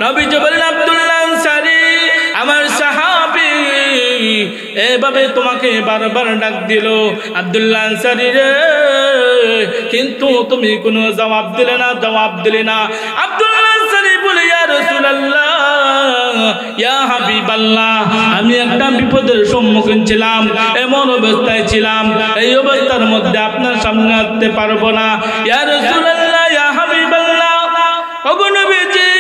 নবীজি বলেন, আব্দুল্লাহ আনসারী আমার সাহাবী এভাবে তোমাকে বারবার ডাক দিল, আব্দুল্লাহ আনসারী রে, কিন্তু তুমি কোনো জবাব দিলে না। আব্দুল্লাহ আনসারী বলে, ইয়া রাসূলুল্লাহ, ইয়া হাবিবাল্লাহ, আমি একটা বিপদের সম্মুখীন ছিলাম, এমন অবস্থায় ছিলাম, এই অবস্থার মধ্যে আপনার সামনে আসতে পারবো না। ইয়া রাসূলুল্লাহ, ইয়া হাবিবাল্লাহ, ওগো নবীজি,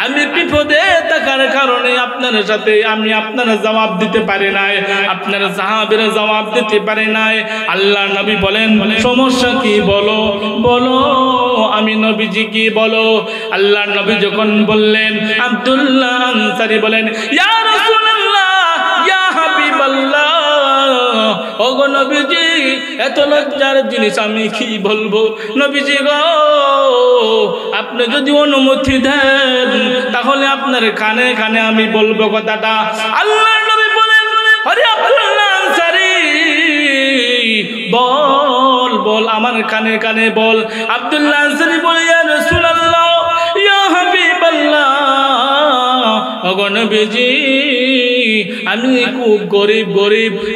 আমি বিপদে থাকার কারণে আপনার সাথে আমি আপনার জবাব দিতে পারি নাই, আপনার সাহাবীর জবাব দিতে পারি নাই। আল্লাহ নবী বলেন, সমস্যা কি বলো, আমি নবীজি কি বলো। আল্লাহ নবী যখন বললেন, আব্দুল্লাহ আনসারী বলেন, ইয়া রাসূলুল্লাহ, ইয়া হাবিবাল্লাহ, ওগো নবীজি, এত লজ্জার জিনিস আমি কি বলবো। নবীজি গো, আপনি যদি অনুমতি দেন তাহলে আপনার কানে কানে আমি বলবো কথাটা। আল্লাহ নবী বলেন, আরে আব্দুল্লাহ আনসারী, বল, আমার কানে কানে বল। আব্দুল্লাহ আনসারী বলে, ইয়া রাসূলুল্লাহ, ইয়া হাবিবাল্লাহ, ওগো নবীজি, আমি খুব গরিব,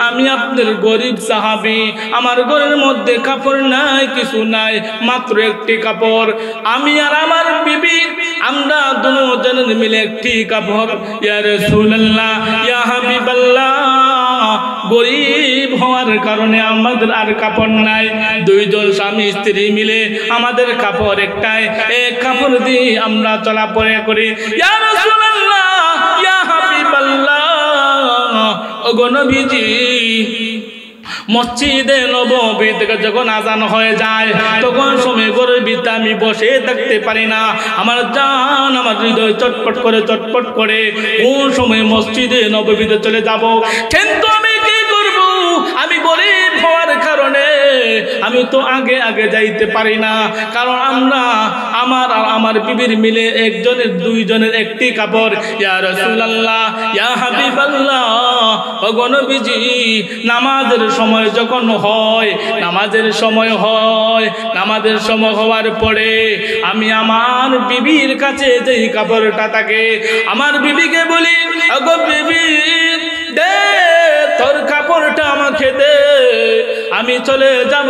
আমি আপনার গরিব সাহাবী, আমার ঘরের মধ্যে কাপড় নাই, কিছু নাই, মাত্র একটি কাপড়, আমি আর আমার বিবি, আমরা দুজন মিলে একটি কাপড়। ইয়া রাসূলুল্লাহ, ইয়া হাবিবাল্লাহ, গরিব হওয়ার কারণে আমাদের আর কাপড় নাই, দুইজন স্বামী স্ত্রী মিলে আমাদের কাপড় একটাই, এক কাপড় দিয়ে আমরা চলাফেরা করি। ইয়া রাসূলুল্লাহ, ইয়া হাবিবাল্লাহ, ওগো নবীজি, মসজিদে নববী থেকে যখন আজান হয়ে যায় তখন সময় ঘরের ভিতরে আমি বসে থাকতে পারি না, আমার জান, আমার হৃদয় চটপট করে কোন সময় মসজিদে নববীতে চলে যাব। কিন্তু আমি কি করব, আমি গরিব হওয়ার কারণে আমি তো আগে যাইতে পারি না, কারণ আমরা আমার বিবির মিলে একজনের দুইজনের একটি কাপড়। ইয়া রাসূলুল্লাহ, ইয়া হাবিবাল্লাহ, ওগো নবীজি, নামাজের সময় যখন হয়, নামাজের সময় হওয়ার পরে আমি আমার বিবির কাছে যেই কাপড়টা থাকে, আমার বিবিকে বলি, ওগো বিবি, দে তোর কাপড়টা আমাকে দে, আমি চলে যাব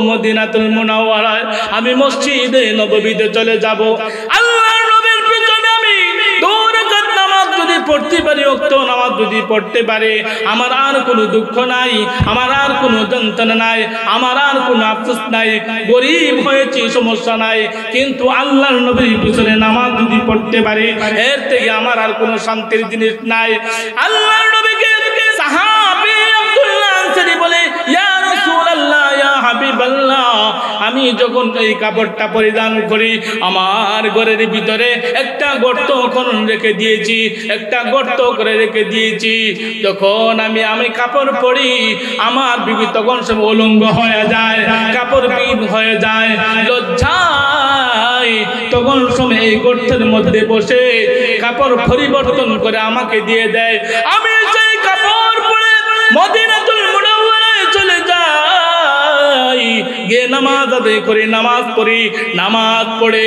মদিনাতুল মুনাওয়ারায়, আমি মসজিদে নববীতে চলে যাব। আল্লাহর নবীর পিছনে আমি 2 রাকাত নামাজ যদি পড়তে পারি, ওয়াক্ত নামাজ যদি পড়তে পারি, আমার আর কোনো দুঃখ নাই, আমার আর কোনো যন্ত্রণা নাই, আমার আর কোনো আফসোস নাই, গরিব হয়েছি সমস্যা নাই, কিন্তু আল্লাহর নবীর পিছনে নামাজ যদি পড়তে পারি, এর থেকে আমার আর কোনো শান্তির জিনিস নাই। আল্লাহর নবীকে সাহাবী আব্দুল্লাহ আনসারী বলে, ইয়া রাসূলুল্লাহ, ইয়া হাবিবাল্লাহ, আমি যখন এই কাপড়টা পরিধান করি, আমার ঘরের ভিতরে একটা গর্ত করে রেখে দিয়েছি, যখন আমি কাপড় পরি, আমার বিবি তখন সব উলঙ্গ হয়ে যায়, কাপড় বিহীন হয়ে যায়, লজ্জায় তখন সময় এই গর্তের মধ্যে বসে কাপড় পরিবর্তন করে আমাকে দিয়ে দেয়। আমি সেই কাপড় পরে মদিনাতুল মুনাওয়ারায় চলে যাই, গিয়ে নামাজ আদায় করি, নামাজ পড়ি, নামাজ পড়ে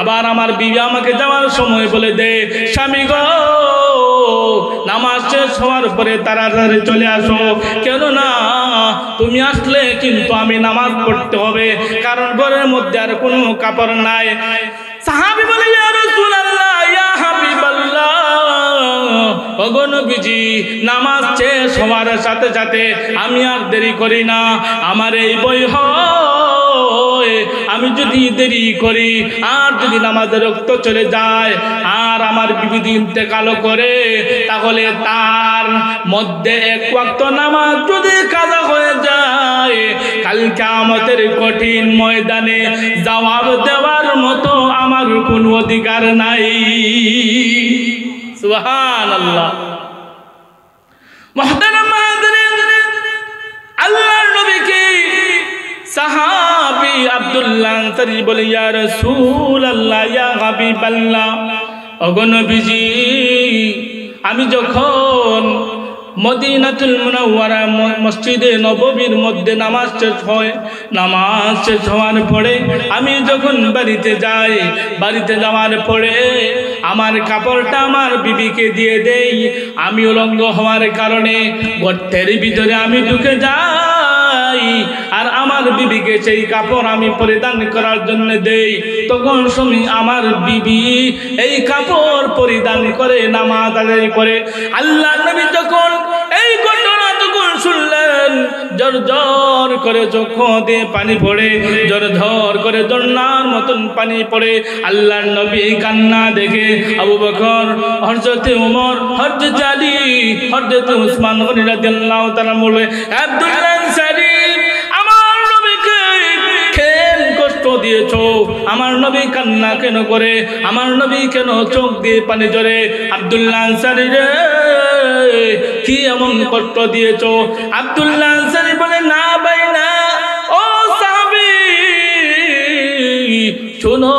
আবার আমার বিবি আমাকে যাওয়ার সময় বলে দে, স্বামী গো, নামাজ শেষ হওয়ার পরে তাড়াতাড়ি চলে আসো, কেননা তুমি আসলে কিন্তু আমি নামাজ পড়তে হবে, কারণ ঘরের মধ্যে আর কোনো কাপড় নাই। সাহাবী বলে, ইয়া রাসূলুল্লাহ, ইয়া হাবিবাল্লাহ, ওগো নবীজি, নামাজ শেষ হওয়ার সাথে সাথে আমি আর দেরি করি না, আমার এই বই হয়, আমি যদি দেরি করি আর যদি নামাজের রক্ত চলে যায় আর আমার বিবি ইন্তেকাল করে, তাহলে তার মধ্যে 1 ওয়াক্ত নামাজ যদি কাজা হয়ে যায়, কাল কিয়ামতের কঠিন ময়দানে জবাব দেওয়ার মতো আমার কোনো অধিকার নাই। সুবহানাল্লাহ। মুহতারাম হাজিরিন, আল্লাহর নবীকে সাহাবী আব্দুল্লাহ আনসারী বলে, ইয়া রাসূলুল্লাহ, ইয়া হাবিবাল্লাহ, ওগো নবীজি, আমি যখন মদিনাতুল মুনাওয়ারা মসজিদে নববীর মধ্যে নামাজ শেষ হয়। নামাজ শেষ হওয়ার পরে আমি যখন বাড়িতে যাই, বাড়িতে যাওয়ার পরে আমার কাপড়টা আমার বিবিকে দিয়ে দেই। আমি উলঙ্গ হওয়ার কারণে গর্তের ভিতরে আমি ঢুকে যাই, আর আমার বিবিকে সেই কাপড় আমি পরিধান করার জন্য দেই। তখন সময় আমার বিবি এই কাপড় পরিধান করে নামাজ আদায় করে। আল্লাহ নবী যখন এই ঘটনা তখন শুনলেন, জর করে চোখ দিয়ে পানি পড়ে, জর করে ঝর্ণার মতন পানি পড়ে। আল্লাহ নবী কান্না দেখে আবু বকর, হযরত ওমর, হযরত আলী, হযরত উসমান রাদিয়াল্লাহু তাআলা বলে, আব্দুল্লাহ আনসারী, আমার নবীকে কেন কষ্ট দিয়েছো? আমার নবী কান্না কেন করে? আমার নবী কেন চোখ দিয়ে পানি ঝরে? আব্দুল্লাহ আনসারী রে, কি এমন কষ্ট দিয়েছো? আব্দুল্লাহ আনসারী বলে, না ভাই না, ও সাহাবী শোনো,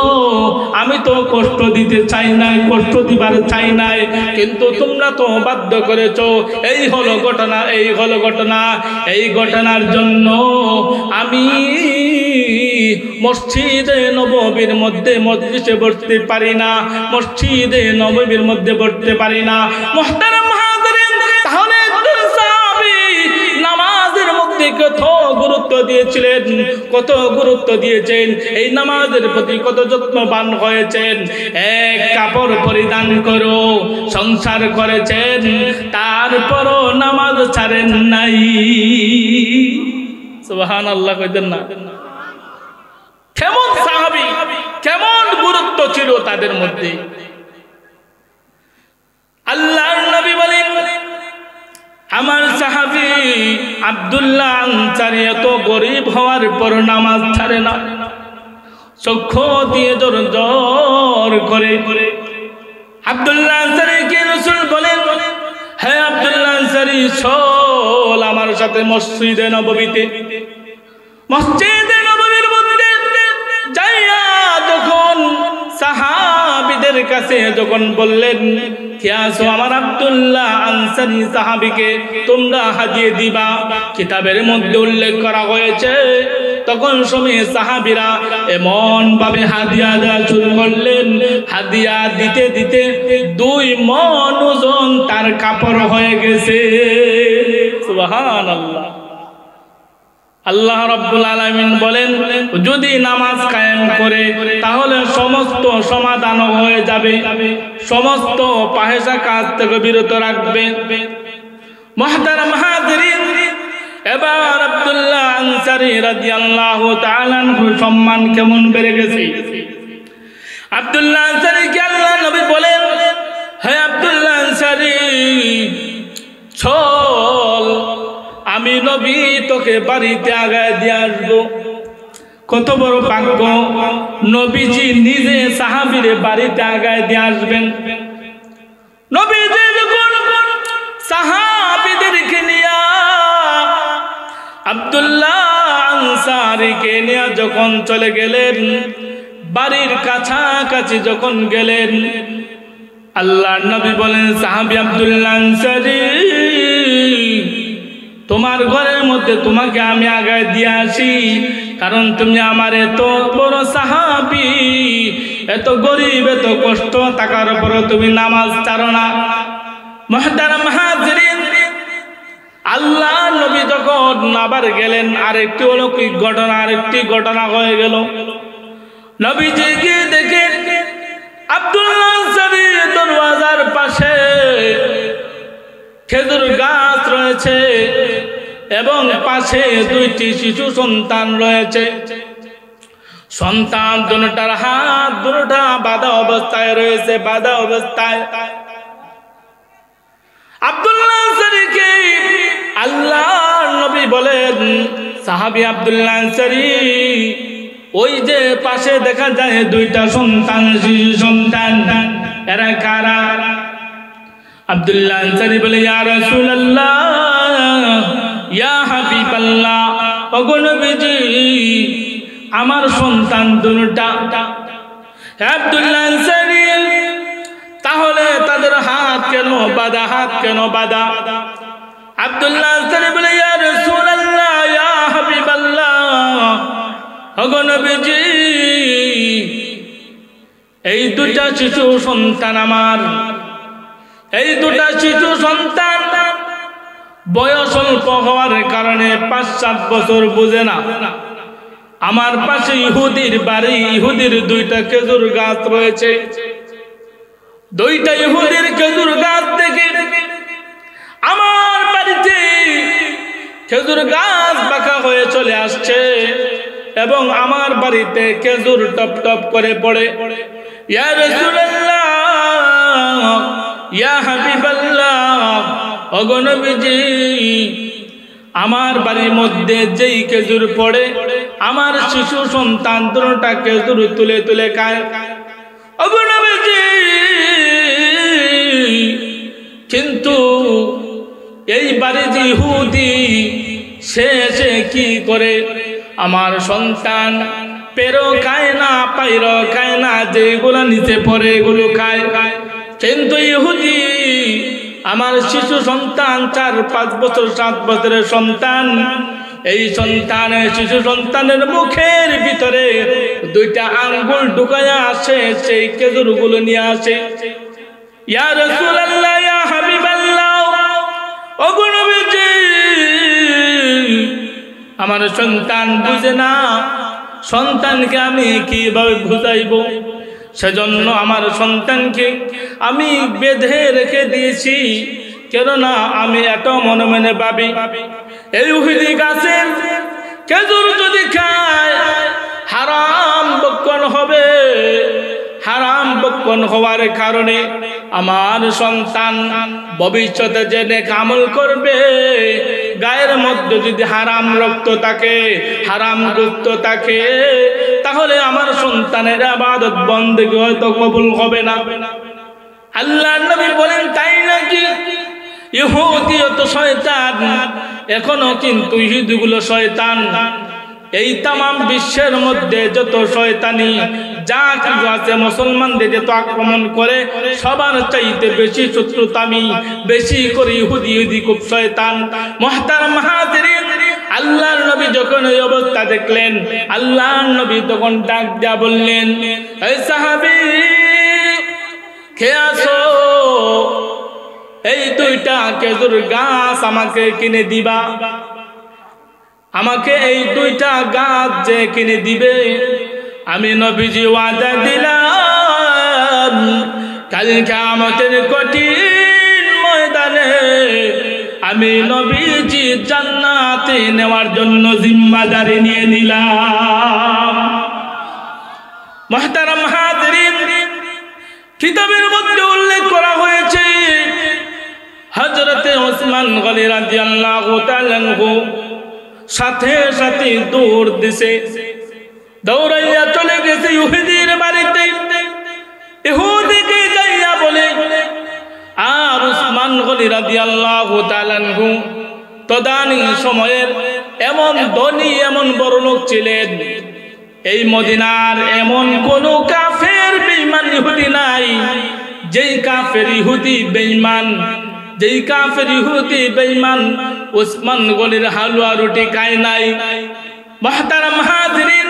আমি তো কষ্ট দিতে চাই নাই, কষ্ট দিবার চাই নাই, কিন্তু তোমরা তো বাধ্য করেছো। এই হলো ঘটনা, এই হলো ঘটনা। এই ঘটনার জন্য আমি মসজিদে নববীর মধ্যে মজলিসে বসতে পারি না, মসজিদে নববীর মধ্যে বসতে পারি না। মুহতারাম হাজিরিন, তাহলে সাহাবী নামাজের মধ্যে কত গুরুত্ব দিয়েছিলেন, কত গুরুত্ব দিয়েছেন, এই নামাজের প্রতি কত যত্নবান হয়েছেন। এক কাপড় পরিধান করো সংসার করেছেন, তারপরও নামাজ ছাড়েন নাই। সুবহানাল্লাহ কইতেন না? কেমন সাহাবী, কেমন গুরুত্ব ছিল তাদের মধ্যে। আল্লাহর নবী বলেন, আমার সাহাবী আব্দুল্লাহ আনসারী এত গরিব হওয়ার পর নামাজ ছাড়ে না, চক্ষু দিয়ে জর করে। আব্দুল্লাহ আনসারীকে রাসূল বলেন, হে আব্দুল্লাহ আনসারী, চল আমার সাথে মসজিদে নববীতে। মসজিদে নববীর মধ্যে যাইয়া যখন সাহাবীদের কাছে যখন বললেন, কে আছো? আমার আব্দুল্লাহ আনসারী সাহাবীকে তোমরা হাদিয়ে দিবা, কিতাবের মধ্যে উল্লেখ করা হয়েছে। তখন সময়ে সাহাবীরা এমন ভাবে হাদিয়া দেওয়া শুরু করলেন, হাদিয়া দিতে দিতে 2 মণ ওজন তার কাপড় হয়ে গেছে। সুবহানাল্লাহ। আল্লাহ রাব্বুল আলামিন বলেন, যদি নামাজ কায়েম করে তাহলে সমস্ত সমাধান হয়ে যাবে, সমস্ত ফাহেশা কাজ থেকে বিরত রাখবে। মুহতারাম হাজিরিন, এবার আব্দুল্লাহ আনসারী রাদিয়াল্লাহু তাআলা আনহুর সম্মান কেমন বেড়ে গেছে। আব্দুল্লাহ আনসারীকে আল্লাহ নবী বলেন, হে আব্দুল্লাহ আনসারী, চল আমি নবী তোকে বাড়িতে আগায় দিয়ে আসবো। কত বড় ভাগ্য, নবীজি নিজে সাহাবীরে বাড়িতে আগায় দিয়ে আসবেন। নবীজি যখন সাহাবীদেরকে নিয়ে আব্দুল্লাহ আনসারীকে নিয়ে যখন চলে গেলেন, বাড়ির কাছাকাছি যখন গেলেন, আল্লাহর নবী বলেন, সাহাবী আব্দুল্লাহ আনসারী, তোমার ঘরের মধ্যে তোমাকে আমি আগায় দিয়ে আসি, কারণ তুমি আমার এত বড় সাহাবী, এত গরিব, এত কষ্ট থাকার পরও তুমি নামাজ ছাড়ো না। মুহতারাম হাজিরিন, আল্লাহ নবী যখন আবার গেলেন, আরেকটি অলৌকিক ঘটনা, আরেকটি ঘটনা হয়ে গেল। নবীজি গিয়ে দেখেন আব্দুল্লাহ আনসারী দরওয়াজার পাশে খেজুর গাছ রয়েছে এবং পাশে 2টি শিশু সন্তান রয়েছে। সন্তান দুটার হাত দুটা বাঁধা অবস্থায় রয়েছে, বাঁধা অবস্থায়। আব্দুল্লাহ আনসারীকে আল্লাহর নবী বলেন, সাহাবী আব্দুল্লাহ আনসারী, ওই যে পাশে দেখা যায় 2টা সন্তান, শিশু সন্তান, এরা কারা? আব্দুল্লাহ আনসারী বলে, ইয়া রাসূলুল্লাহ, ইয়া হাবিবাল্লাহ, ওগো নবীজি, আমার সন্তান দুটা। আব্দুল্লাহ আনসারী, তাহলে তাদের হাত কেন বাঁধা? হাত কেন বাঁধা? আব্দুল্লাহ আনসারী বলে, ইয়া রাসূলুল্লাহ, ইয়া হাবিবাল্লাহ, ওগো নবীজি, এই দুটা শিশু সন্তান আমার, এই দুটা শিশু সন্তান বয়স অল্প হওয়ার কারণে 5-7 বছর বুঝে না। আমার পাশে ইহুদির বাড়ি, ইহুদির 2টা খেজুর গাছ রয়েছে। 2টা ইহুদির খেজুর গাছ থেকে আমার বাড়িতে খেজুর গাছ বাঁকা হয়ে চলে আসছে এবং আমার বাড়িতে খেজুর টপ টপ করে পড়ে। ইয়া রাসূলুল্লাহ, ইয়া হাবিবাল্লাহ, ওগো নবীজি, আমার বাড়ির মধ্যে যেই খেজুর পড়ে আমার শিশু সন্তান 2টা খেজুর তুলে তুলে খায়। ওগো নবীজি, কিন্তু এই বাড়ির ইহুদি সে কি করে, আমার সন্তান পেরো খায় না, পাইরো খায় না, যেগুলো নিচে পড়ে এগুলো খায়। কিন্তু ইহুদি আমার শিশু সন্তান 4-5 বছর 7 বছরের সন্তান, এই সন্তানের শিশু সন্তানের মুখের ভিতরে 2টা আঙ্গুল ঢুকায়া আসে, সেই খেজুরগুলো নিয়ে আসে। ইয়া রাসূলুল্লাহ, ইয়া হাবিবাল্লাহ, ওগো নবীজি, আমার সন্তান বুঝে না, সন্তানকে আমি কিভাবে বুঝাইবো? সেজন্য আমার সন্তানকে আমি বেঁধে রেখে দিয়েছি। কেননা আমি এত মনে মনে ভাবি, এই ইহুদি গাছের খেজুর যদি খায় হারাম বক্ষণ হবে, হারাম বক্ষণ হওয়ার কারণে আমার সন্তান ভবিষ্যতে যে নেক আমল করবে, গায়ের মধ্যে যদি হারাম রক্ত থাকে, হারাম গোশত থাকে, তাহলে আমার সন্তানের ইবাদত বন্দেগী হয়তো কবুল হবে না। আল্লাহর নবী বলেন, তাই নাকি? ইহুদি তো শয়তান, এখনো কিন্তু ইহুদিগুলো শয়তান। এই তামাম বিশ্বের মধ্যে যত শয়তানি যা কিছু আছে, মুসলমানদের যত আক্রমণ করে, সবার চাইতে বেশি শত্রুতামি বেশি করে ইহুদি খুব শয়তান। মুহতারাম হাজিরিন, আল্লাহর নবী যখন এই অবস্থা দেখলেন, আল্লাহর নবী তখন ডাক দিয়া বললেন, এই সাহাবী, কে আছো? এই 2টা খেজুর গাছ আমাকে কিনে দিবা। আমাকে এই 2টা গাছ যে কিনে দিবে, আমি নবীজি ওয়াদা দিলাম, কাল কিয়ামতের কঠিন ময়দানে আমি নবীজি জান্নাতে নেওয়ার জন্য জিম্মাদারি নিয়ে নিলাম। মুহতারাম হাজিরিন, কিতাবের মধ্যে উল্লেখ করা হয়েছে, হযরতে ওসমান গনি রাদিয়াল্লাহু তাআলা আনহু সাথে সাথে দৌড় দিছে, দৌড়াইয়া চলে গেছে ইহুদির বাড়িতে। ইহুদিকে যাইয়া বলে, আর ওসমান গনি রাদিয়াল্লাহু তাআলা আনহু তদানীং সময়ের এমন ধনী, এমন বড় লোক ছিলেন, এই মদিনার এমন কোন কাফের বেঈমান ইহুদি নাই, যেই কাফের ইহুদি বেঈমান, যেই কাফের ইহুদি বেঈমান ওসমান গনির হালুয়া রুটি খায় নাই। মুহতারাম হাজিরিন,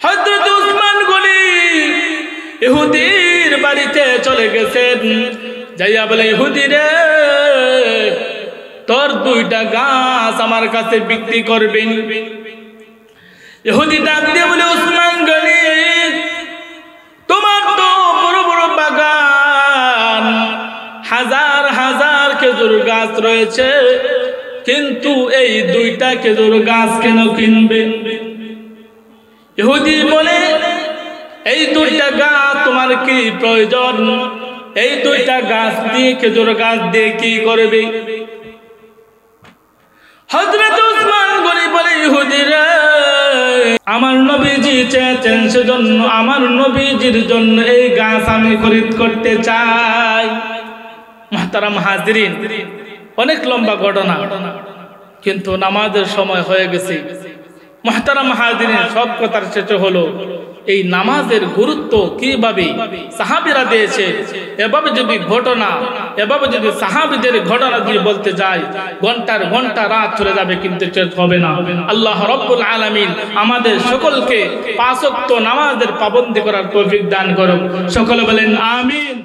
হযরত ওসমান গনি ইহুদির বাড়িতে চলে গেছেন, যাইয়া বলে, ইহুদি রে, তোর 2টা গাছ আমার কাছে বিক্রি করবেন। ইহুদি ডাক দিয়ে বলে, ওসমান গনি, তোমার তো বড় বড় বাগান, হাজার হাজার খেজুর গাছ রয়েছে, কিন্তু এই 2টা খেজুর গাছ কেন কিনবে? ইহুদি বলে, এই 2টা গাছ তোমার কি প্রয়োজন? এই 2টা গাছ দিয়ে, খেজুর গাছ দিয়ে কি করবে? হযরত ওসমান গনি বলে, ইহুদি রে, আমার নবীজি চেয়েছেন, সেজন্য আমার নবীজির জন্য এই গাছ আমি খরিদ করতে চাই। মুহতারাম হাজিরিন, অনেক লম্বা ঘটনা, কিন্তু নামাজের সময় হয়ে গেছে। মুহতারাম হাজিরিন, সব কথার শেষে হলো এই নামাজের গুরুত্ব কিভাবে সাহাবীরা দিয়েছে। এভাবে যদি সাহাবীদের ঘটনা দিয়ে বলতে যাই, ঘন্টার ঘন্টা রাত চলে যাবে, কিন্তু শেষ হবে না। আল্লাহ রাব্বুল আলামিন আমাদের সকলকে 5 ওয়াক্ত নামাজের পাবন্দি করার তৌফিক দান করুন। সকলে বলেন আমিন।